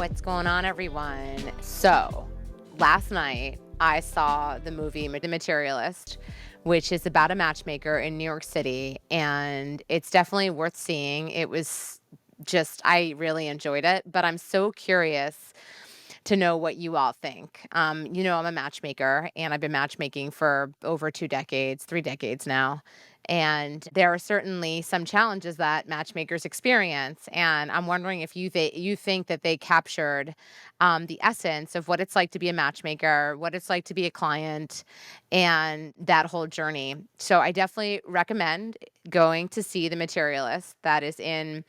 What's going on, everyone? So, last night I saw the movie The Materialist, which is about a matchmaker in New York City, and it's definitely worth seeing. It was just, I really enjoyed it, but I'm so curious to know what you all think. I'm a matchmaker and I've been matchmaking for over 2 decades, 3 decades now. And there are certainly some challenges that matchmakers experience. And I'm wondering if you think that they captured the essence of what it's like to be a matchmaker, what it's like to be a client, and that whole journey. So I definitely recommend going to see The Materialist. That is in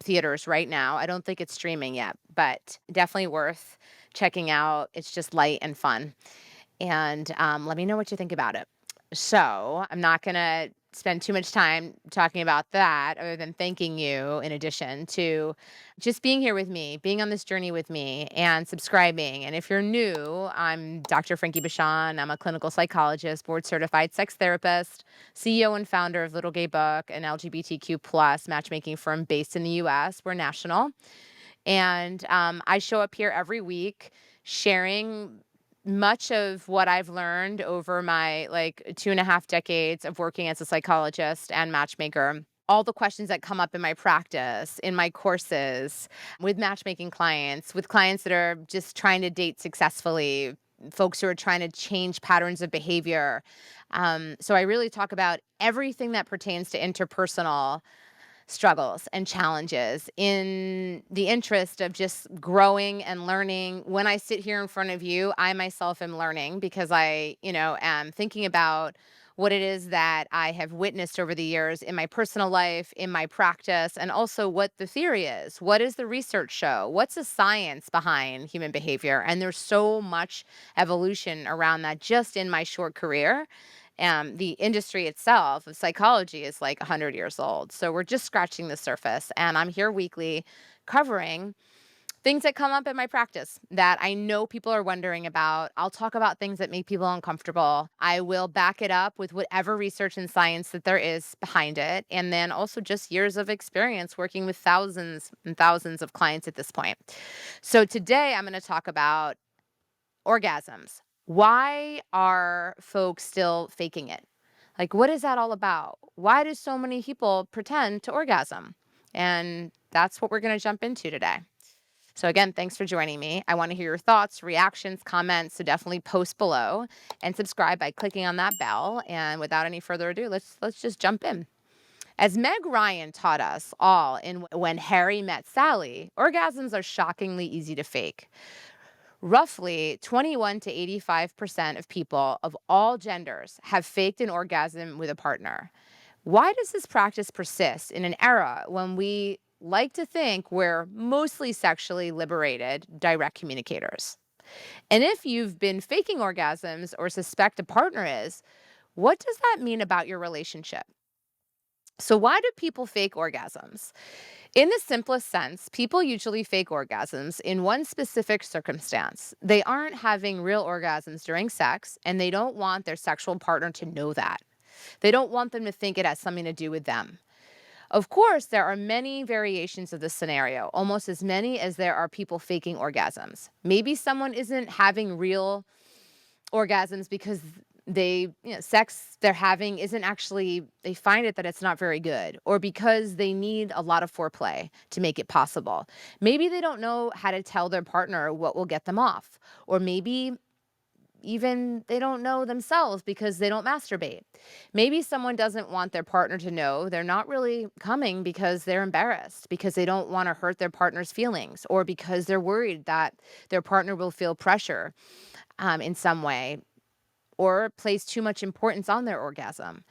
theaters right now. I don't think it's streaming yet, but definitely worth checking out. It's just light and fun. And let me know what you think about it. So I'm not going to spend too much time talking about that other than thanking you in addition to just being here with me, being on this journey with me and subscribing. And if you're new, I'm Dr. Frankie Bashan. I'm a clinical psychologist, board certified sex therapist, CEO and founder of Little Gay Book, an LGBTQ plus matchmaking firm based in the US. We're national. And I show up here every week sharing much of what I've learned over my 2.5 decades of working as a psychologist and matchmaker. All the questions that come up in my practice, in my courses, with matchmaking clients, with clients that are just trying to date successfully, folks who are trying to change patterns of behavior. So I really talk about everything that pertains to interpersonal struggles and challenges in the interest of just growing and learning. When I sit here in front of you, I myself am learning because am thinking about what it is that I have witnessed over the years in my personal life, in my practice, and also what the theory is. What does the research show? What's the science behind human behavior? And there's so much evolution around that just in my short career. The industry itself of psychology is like 100 years old. So we're just scratching the surface. And I'm here weekly covering things that come up in my practice that I know people are wondering about. I'll talk about things that make people uncomfortable. I will back it up with whatever research and science that there is behind it. And then also just years of experience working with thousands and thousands of clients at this point. So today I'm going to talk about orgasms. Why are folks still faking it? Like, what is that all about? Why do so many people pretend to orgasm? And that's what we're going to jump into today. So again, thanks for joining me. I want to hear your thoughts, reactions, comments. So definitely post below and subscribe by clicking on that bell. And without any further ado, let's just jump in. As Meg Ryan taught us all in When Harry Met Sally, orgasms are shockingly easy to fake. Roughly 21 to 85% of people of all genders have faked an orgasm with a partner. Why does this practice persist in an era when we like to think we're mostly sexually liberated, direct communicators? And if you've been faking orgasms or suspect a partner is, what does that mean about your relationship? So, why do people fake orgasms? In the simplest sense, people usually fake orgasms in one specific circumstance. They aren't having real orgasms during sex, and they don't want their sexual partner to know that. They don't want them to think it has something to do with them. Of course, there are many variations of this scenario, almost as many as there are people faking orgasms. Maybe someone isn't having real orgasms because sex they're having isn't actually, they find it that it's not very good, or because they need a lot of foreplay to make it possible. Maybe they don't know how to tell their partner what will get them off, or maybe even they don't know themselves because they don't masturbate. Maybe someone doesn't want their partner to know they're not really coming because they're embarrassed, because they don't want to hurt their partner's feelings, or because they're worried that their partner will feel pressure in some way or place too much importance on their orgasm.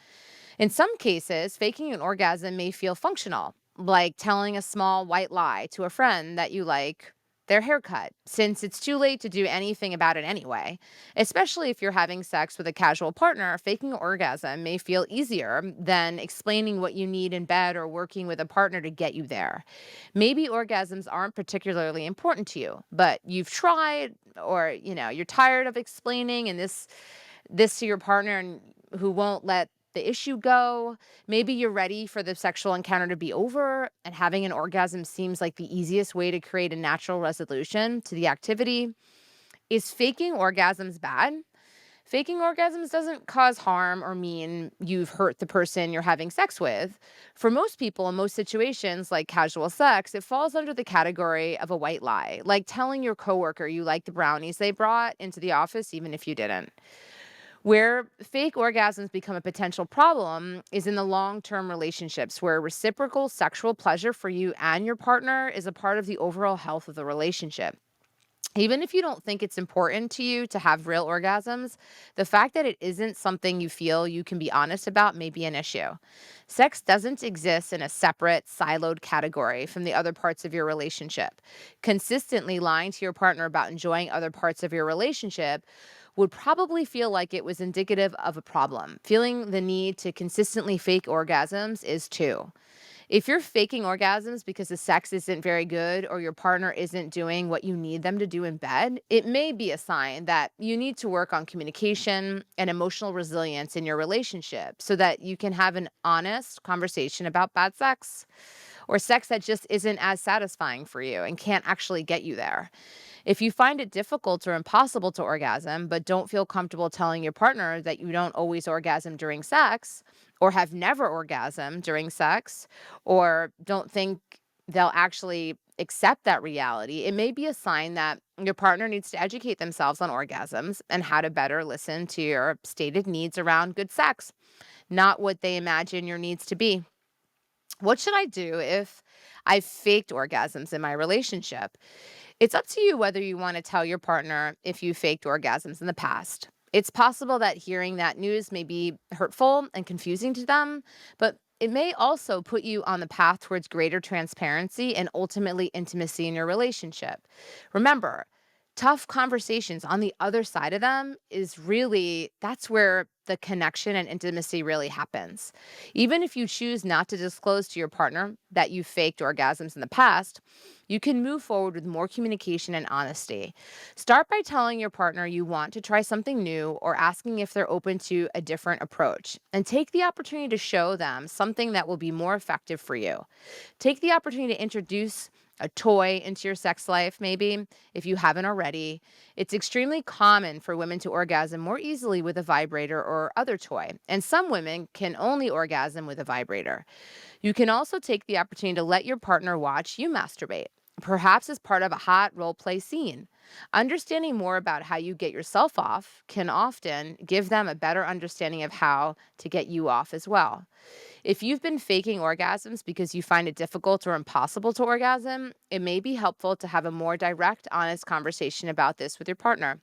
In some cases, faking an orgasm may feel functional, like telling a small white lie to a friend that you like their haircut, since it's too late to do anything about it anyway. Especially if you're having sex with a casual partner, faking an orgasm may feel easier than explaining what you need in bed or working with a partner to get you there. Maybe orgasms aren't particularly important to you, but you've tried, or you're tired of explaining and this to your partner, and who won't let the issue go. Maybe you're ready for the sexual encounter to be over, and having an orgasm seems like the easiest way to create a natural resolution to the activity. Is faking orgasms bad? Faking orgasms doesn't cause harm or mean you've hurt the person you're having sex with. For most people, in most situations, like casual sex, it falls under the category of a white lie, like telling your coworker you like the brownies they brought into the office, even if you didn't. Where fake orgasms become a potential problem is in the long term relationships where reciprocal sexual pleasure for you and your partner is a part of the overall health of the relationship. Even if you don't think it's important to you to have real orgasms, the fact that it isn't something you feel you can be honest about may be an issue. Sex doesn't exist in a separate, siloed category from the other parts of your relationship. Consistently lying to your partner about enjoying other parts of your relationship would probably feel like it was indicative of a problem. Feeling the need to consistently fake orgasms is too. If you're faking orgasms because the sex isn't very good or your partner isn't doing what you need them to do in bed, it may be a sign that you need to work on communication and emotional resilience in your relationship so that you can have an honest conversation about bad sex or sex that just isn't as satisfying for you and can't actually get you there. If you find it difficult or impossible to orgasm, but don't feel comfortable telling your partner that you don't always orgasm during sex, or have never orgasmed during sex, or don't think they'll actually accept that reality, it may be a sign that your partner needs to educate themselves on orgasms and how to better listen to your stated needs around good sex, not what they imagine your needs to be. What should I do if I faked orgasms in my relationship? It's up to you whether you want to tell your partner if you faked orgasms in the past. It's possible that hearing that news may be hurtful and confusing to them, but it may also put you on the path towards greater transparency and ultimately intimacy in your relationship. Remember, tough conversations on the other side of them is really that's where the connection and intimacy really happens. Even if you choose not to disclose to your partner that you faked orgasms in the past, you can move forward with more communication and honesty. Start by telling your partner you want to try something new or asking if they're open to a different approach. And take the opportunity to show them something that will be more effective for you. Take the opportunity to introduce a toy into your sex life, maybe, if you haven't already. It's extremely common for women to orgasm more easily with a vibrator or other toy, and some women can only orgasm with a vibrator. You can also take the opportunity to let your partner watch you masturbate, perhaps as part of a hot role play scene. Understanding more about how you get yourself off can often give them a better understanding of how to get you off as well. If you've been faking orgasms because you find it difficult or impossible to orgasm, it may be helpful to have a more direct, honest conversation about this with your partner.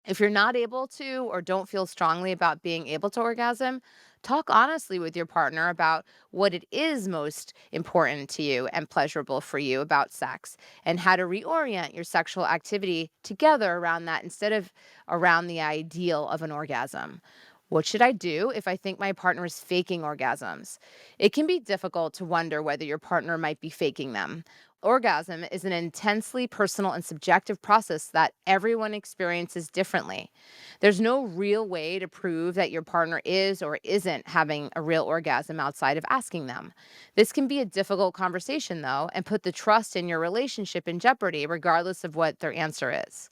If you're not able to or don't feel strongly about being able to orgasm, talk honestly with your partner about what it is most important to you and pleasurable for you about sex and how to reorient your sexual activity together around that instead of around the ideal of an orgasm. What should I do if I think my partner is faking orgasms? It can be difficult to wonder whether your partner might be faking them. Orgasm is an intensely personal and subjective process that everyone experiences differently. There's no real way to prove that your partner is or isn't having a real orgasm outside of asking them. This can be a difficult conversation, though, and put the trust in your relationship in jeopardy, regardless of what their answer is.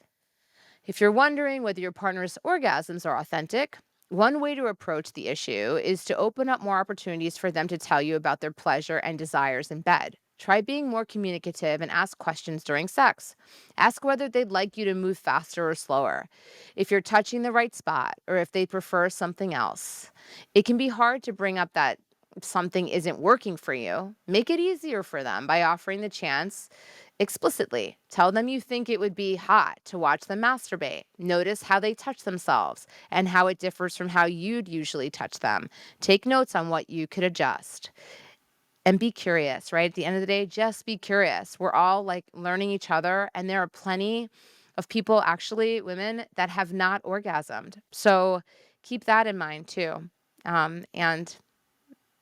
If you're wondering whether your partner's orgasms are authentic, one way to approach the issue is to open up more opportunities for them to tell you about their pleasure and desires in bed. Try being more communicative and ask questions during sex. Ask whether they'd like you to move faster or slower, if you're touching the right spot, or if they prefer something else. It can be hard to bring up that something isn't working for you. Make it easier for them by offering the chance explicitly. Tell them you think it would be hot to watch them masturbate. Notice how they touch themselves and how it differs from how you'd usually touch them. Take notes on what you could adjust. And be curious, right? At the end of the day, just be curious. We're all like learning each other, and there are plenty of people, actually, women, that have not orgasmed. So keep that in mind too. And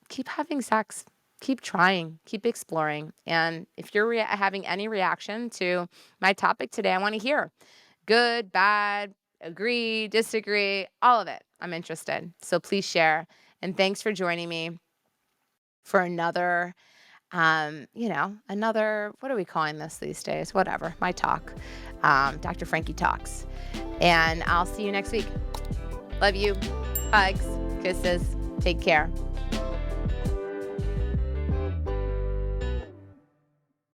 keep having sex, keep trying, keep exploring. And if you're having any reaction to my topic today, I want to hear good, bad, agree, disagree, all of it. I'm interested. So please share. And thanks for joining me for another, another, what are we calling this these days? Whatever, my talk, Dr. Frankie Talks. And I'll see you next week. Love you. Hugs, kisses. Take care.